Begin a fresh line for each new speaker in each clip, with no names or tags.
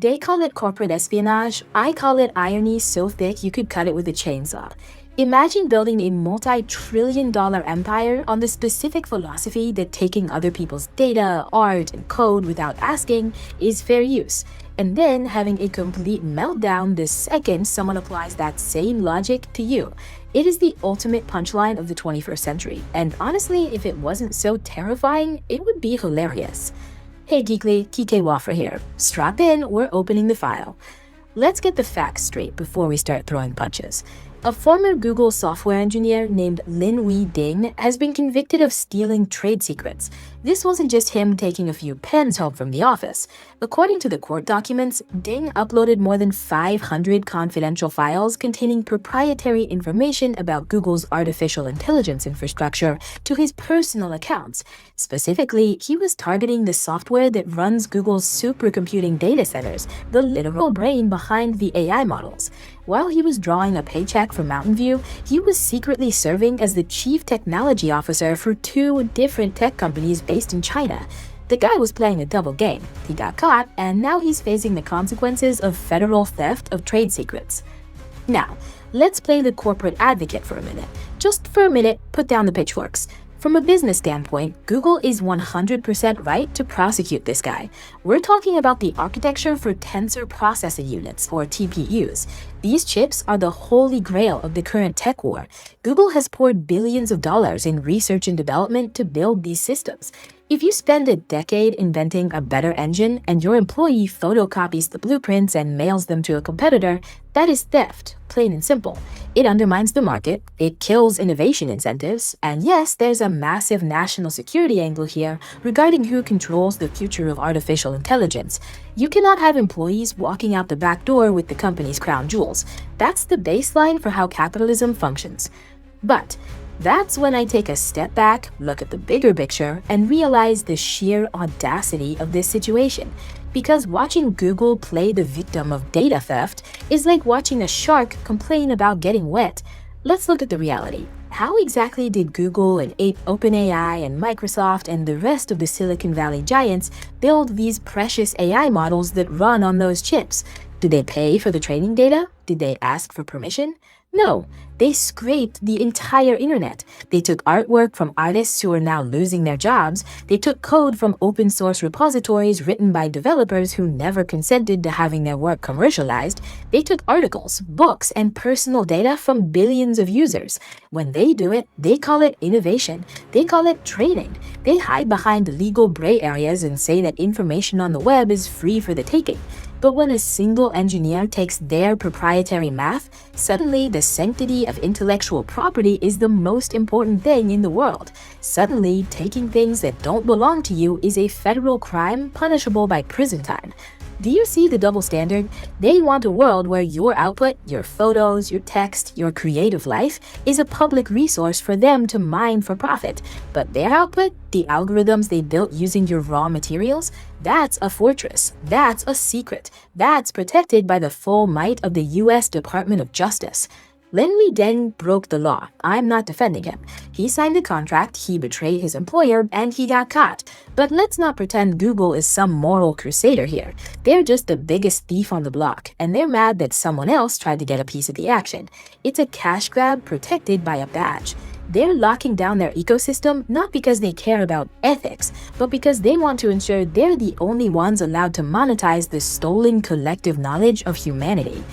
They call it corporate espionage. I call it irony so thick you could cut it with a chainsaw. Imagine building a multi-trillion-dollar empire on the specific philosophy that taking other people's data, art, and code without asking is fair use, and then having a complete meltdown the second someone applies that same logic to you. It is the ultimate punchline of the 21st century, and honestly, if it wasn't so terrifying, it would be hilarious. Hey Geekly, Kike Wafra here. Strap in, we're opening the file. Let's get the facts straight before we start throwing punches. A former Google software engineer named Lin Wei Ding has been convicted of stealing trade secrets. This wasn't just him taking a few pens home from the office. According to the court documents, Ding uploaded more than 500 confidential files containing proprietary information about Google's artificial intelligence infrastructure to his personal accounts. Specifically, he was targeting the software that runs Google's supercomputing data centers, the literal brain behind the AI models. While he was drawing a paycheck from Mountain View, he was secretly serving as the chief technology officer for two different tech companies based in China. The guy was playing a double game. He got caught, and now he's facing the consequences of federal theft of trade secrets. Now, let's play the corporate advocate for a minute. Just for a minute, put down the pitchforks. From a business standpoint, Google is 100% right to prosecute this guy. We're talking about the architecture for tensor processing units, or TPUs. These chips are the holy grail of the current tech war. Google has poured billions of dollars in research and development to build these systems. If you spend a decade inventing a better engine and your employee photocopies the blueprints and mails them to a competitor, that is theft, plain and simple. It undermines the market, it kills innovation incentives, and yes, there's a massive national security angle here regarding who controls the future of artificial intelligence. You cannot have employees walking out the back door with the company's crown jewels. That's the baseline for how capitalism functions. But that's when I take a step back, look at the bigger picture, and realize the sheer audacity of this situation. Because watching Google play the victim of data theft is like watching a shark complain about getting wet. Let's look at the reality. How exactly did Google and OpenAI and Microsoft and the rest of the Silicon Valley giants build these precious AI models that run on those chips? Did they pay for the training data? Did they ask for permission? No, they scraped the entire internet. They took artwork from artists who are now losing their jobs. They took code from open source repositories written by developers who never consented to having their work commercialized. They took articles, books, and personal data from billions of users. When they do it, they call it innovation. They call it training. They hide behind legal gray areas and say that information on the web is free for the taking. But when a single engineer takes their proprietary math, suddenly the sanctity of intellectual property is the most important thing in the world. Suddenly, taking things that don't belong to you is a federal crime punishable by prison time. Do you see the double standard? They want a world where your output, your photos, your text, your creative life, is a public resource for them to mine for profit. But their output, the algorithms they built using your raw materials, that's a fortress. That's a secret. That's protected by the full might of the US Department of Justice. Lin Wei Ding broke the law. I'm not defending him. He signed a contract, he betrayed his employer, and he got caught. But let's not pretend Google is some moral crusader here. They're just the biggest thief on the block, and they're mad that someone else tried to get a piece of the action. It's a cash grab protected by a badge. They're locking down their ecosystem not because they care about ethics, but because they want to ensure they're the only ones allowed to monetize the stolen collective knowledge of humanity.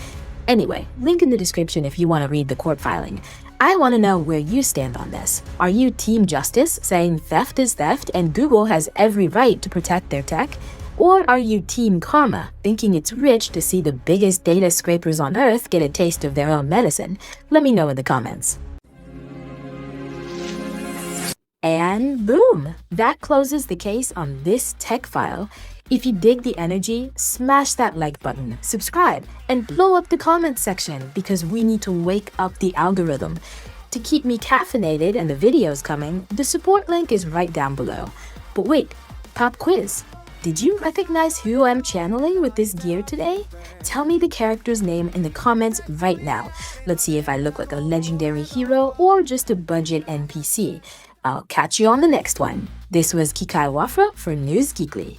Anyway, link in the description if you want to read the court filing. I want to know where you stand on this. Are you Team Justice, saying theft is theft and Google has every right to protect their tech? Or are you Team Karma, thinking it's rich to see the biggest data scrapers on Earth get a taste of their own medicine? Let me know in the comments. And boom! That closes the case on this tech file. If you dig the energy, smash that like button, subscribe, and blow up the comment section because we need to wake up the algorithm. To keep me caffeinated and the videos coming, the support link is right down below. But wait, pop quiz. Did you recognize who I'm channeling with this gear today? Tell me the character's name in the comments right now. Let's see if I look like a legendary hero or just a budget NPC. I'll catch you on the next one. This was Kike Wafra for NewsGeekly.